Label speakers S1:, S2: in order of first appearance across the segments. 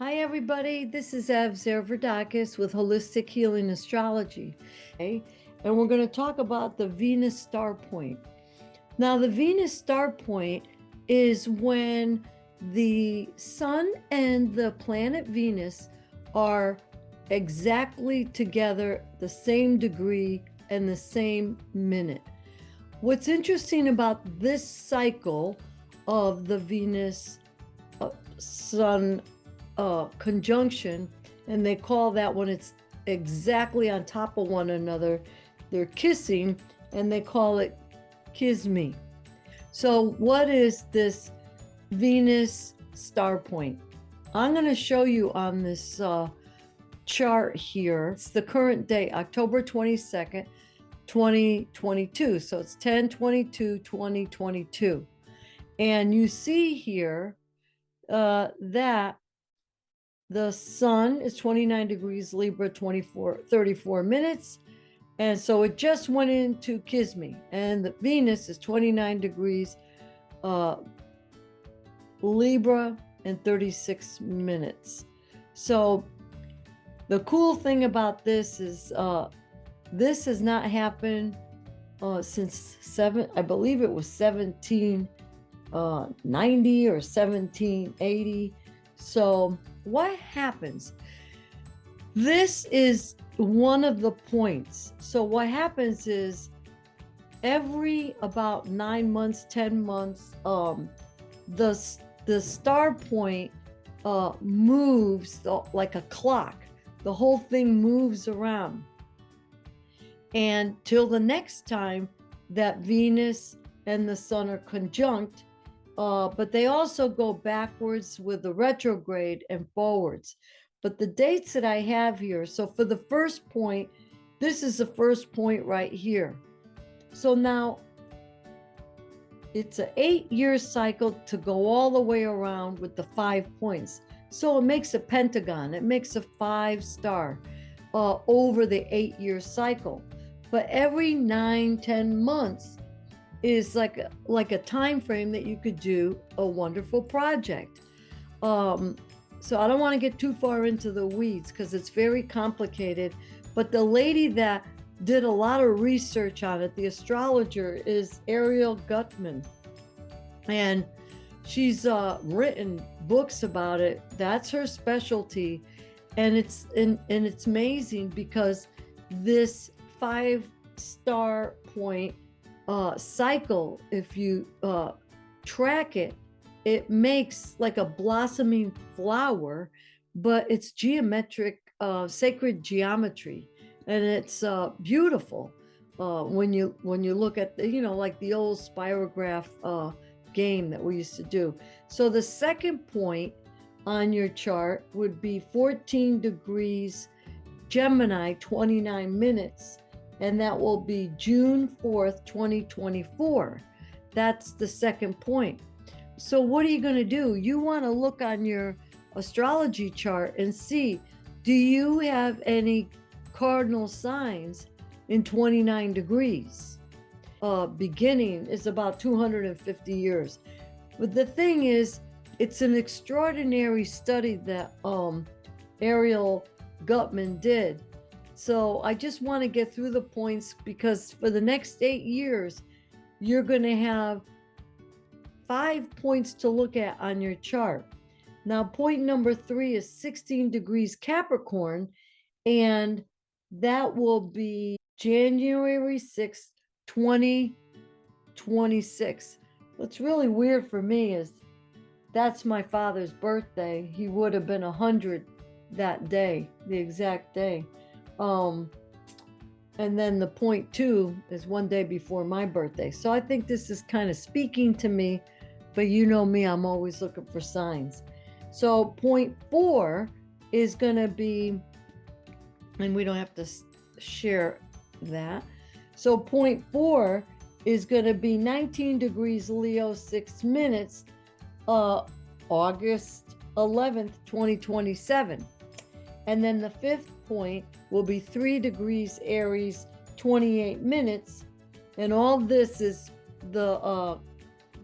S1: Hi, everybody. This is Ev Zervoudakis with Holistic Healing Astrology. Okay? And we're going to talk about the Venus star point. Now, the Venus star point is when the sun and the planet Venus are exactly together, the same degree and the same minute. What's interesting about this cycle of the Venus Sun conjunction, and they call that when it's exactly on top of one another, they're kissing, and they call it Cazimi. So what is this Venus star point? I'm going to show you on this chart here. It's the current date, October 22nd, 2022. So it's 10/22/2022. And you see here that the sun is 29 degrees Libra, 34 minutes. And so it just went into Cazimi. And the Venus is 29 degrees Libra and 36 minutes. So the cool thing about this is this has not happened since I believe it was 1790 or 1780. So what happens? This is one of the points. So what happens is every about 9 months, 10 months, the star point moves like a clock. The whole thing moves around. And till the next time that Venus and the sun are conjunct, but they also go backwards with the retrograde and forwards. But the dates that I have here, so for the first point, this is the first point right here. So now it's an 8-year cycle to go all the way around with the 5 points. So it makes a pentagon. It makes a 5-star over the 8-year cycle. But every 9-10 months is like a time frame that you could do a wonderful project. So I don't want to get too far into the weeds because it's very complicated. But the lady that did a lot of research on it, the astrologer, is Ariel Gutman. And she's written books about it. That's her specialty. And it's amazing because this 5-star point cycle, if you track it, it makes like a blossoming flower, but it's geometric, sacred geometry, and it's beautiful when you look at the, like the old spirograph game that we used to do. So the second point on your chart would be 14 degrees Gemini, 29 minutes, and that will be June 4th, 2024. That's the second point. So what are you going to do? You want to look on your astrology chart and see, do you have any cardinal signs in 29 degrees? Beginning is about 250 years. But the thing is, it's an extraordinary study that Ariel Gutman did. So I just want to get through the points because for the next 8 years, you're going to have 5 points to look at on your chart. Now, point number 3 is 16 degrees Capricorn, and that will be January 6th, 2026. What's really weird for me is that's my father's birthday. He would have been 100 that day, the exact day. And then the point 2 is one day before my birthday. So I think this is kind of speaking to me, but you know me, I'm always looking for signs. So point 4 is going to be, and we don't have to share that. So point 4 is going to be 19 degrees Leo, 6 minutes, August 11th, 2027. And then the 5th point will be 3 degrees Aries, 28 minutes. And all this is the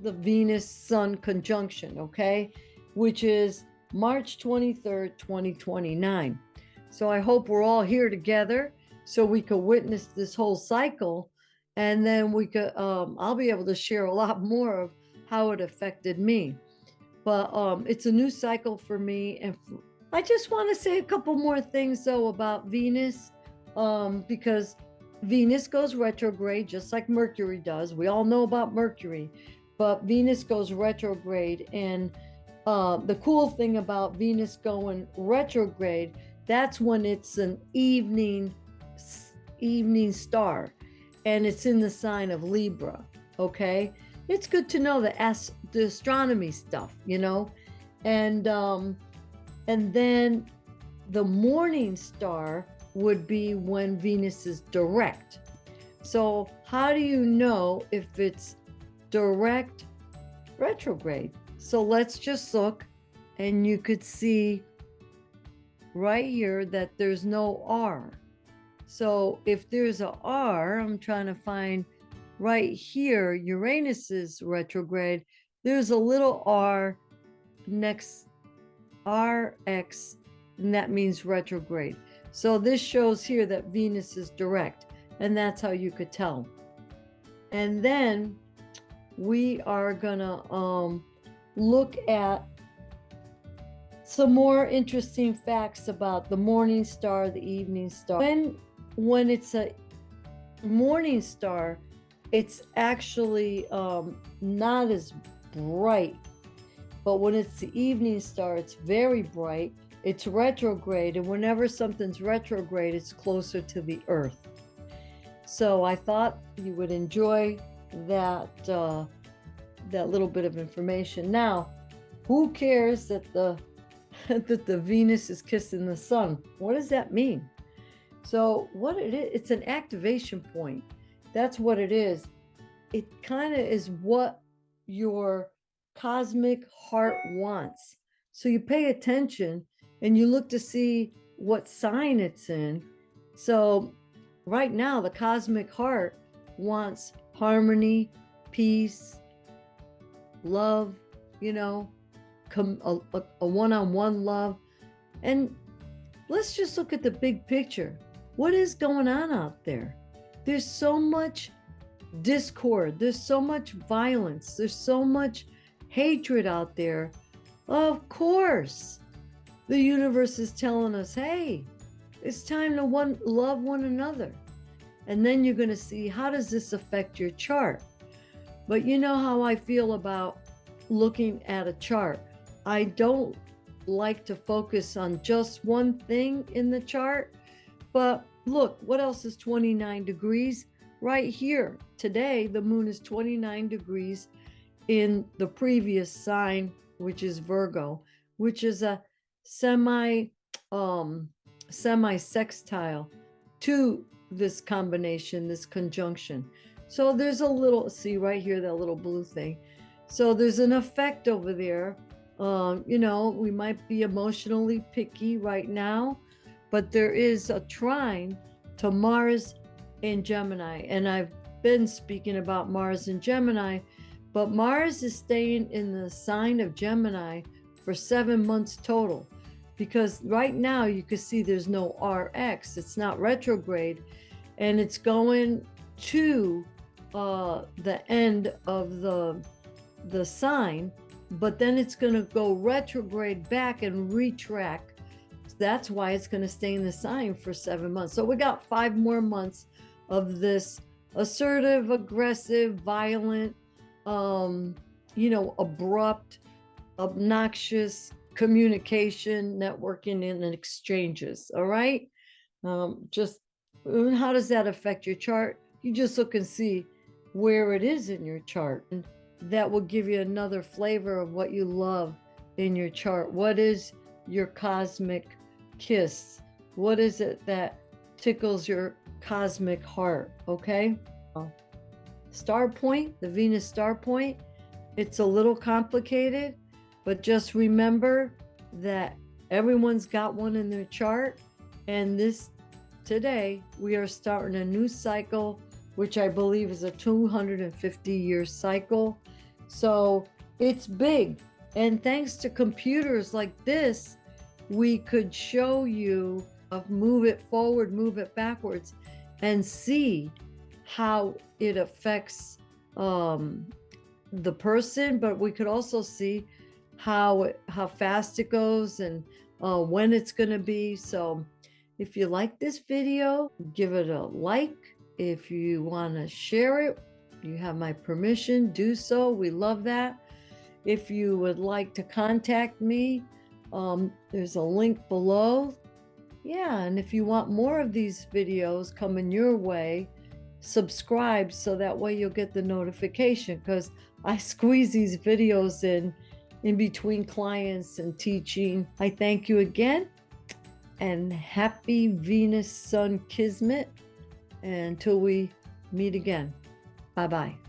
S1: Venus Sun conjunction, okay? Which is March 23rd, 2029. So I hope we're all here together so we could witness this whole cycle, and then we could I'll be able to share a lot more of how it affected me. But it's a new cycle for me, and I just want to say a couple more things though about Venus, because Venus goes retrograde just like Mercury does. We all know about Mercury, but Venus goes retrograde, and the cool thing about Venus going retrograde, that's when it's an evening star, and it's in the sign of Libra. Okay, it's good to know the astronomy stuff, and then the morning star would be when Venus is direct. So how do you know if it's direct retrograde? So let's just look, and you could see right here that there's no R. So if there's a R, I'm trying to find right here, Uranus is retrograde. There's a little R next RX, and that means retrograde. So this shows here that Venus is direct, and that's how you could tell. And then we are gonna look at some more interesting facts about the morning star, the evening star. When it's a morning star, it's actually not as bright, but when it's the evening star, it's very bright. It's retrograde, and whenever something's retrograde, it's closer to the Earth. So I thought you would enjoy that little bbit of information. Now, who cares that the Venus is kissing the sun? What does that mean? So what it is, it's an activation point. That's what it is. It kind of is what your cosmic heart wants. So you pay attention and you look to see what sign it's in. So right now, the cosmic heart wants harmony, peace, love, a one-on-one love. And let's just look at the big picture. What is going on out there? There's so much discord. There's so much violence. There's so much hatred out there. Of course, the universe is telling us, hey, it's time to love one another. And then you're going to see, how does this affect your chart? But you know how I feel about looking at a chart. I don't like to focus on just one thing in the chart. But look, what else is 29 degrees? Right here, today, the moon is 29 degrees in the previous sign, which is Virgo, which is a semi-sextile to this combination, this conjunction. So there's a little, see right here, that little blue thing. So there's an effect over there. We might be emotionally picky right now, but there is a trine to Mars in Gemini. And I've been speaking about Mars in Gemini, but Mars is staying in the sign of Gemini for 7 months total, because right now you can see there's no RX, it's not retrograde, and it's going to the end of the sign, but then it's going to go retrograde back and retract. That's why it's going to stay in the sign for 7 months. So we got 5 more months of this assertive, aggressive, violent, abrupt, obnoxious communication, networking, and exchanges. All right. Just how does that affect your chart? You just look and see where it is in your chart, and that will give you another flavor of what you love in your chart. What is your cosmic kiss? What is it that tickles your cosmic heart? Okay. Star point, the Venus star point, it's a little complicated, but just remember that everyone's got one in their chart. And today we are starting a new cycle, which I believe is a 250-year cycle. So it's big. And thanks to computers like this, we could show you move it forward, move it backwards, and see how it affects the person. But we could also see how fast it goes and when it's going to be. So if you like this video, give it a like. If you want to share it, you have my permission, do so. We love that. If you would like to contact me, there's a link below. Yeah, and if you want more of these videos coming your way, subscribe so that way you'll get the notification, because I squeeze these videos in between clients and teaching. I thank you again, and happy Venus Sun Kismet until we meet again. Bye-bye.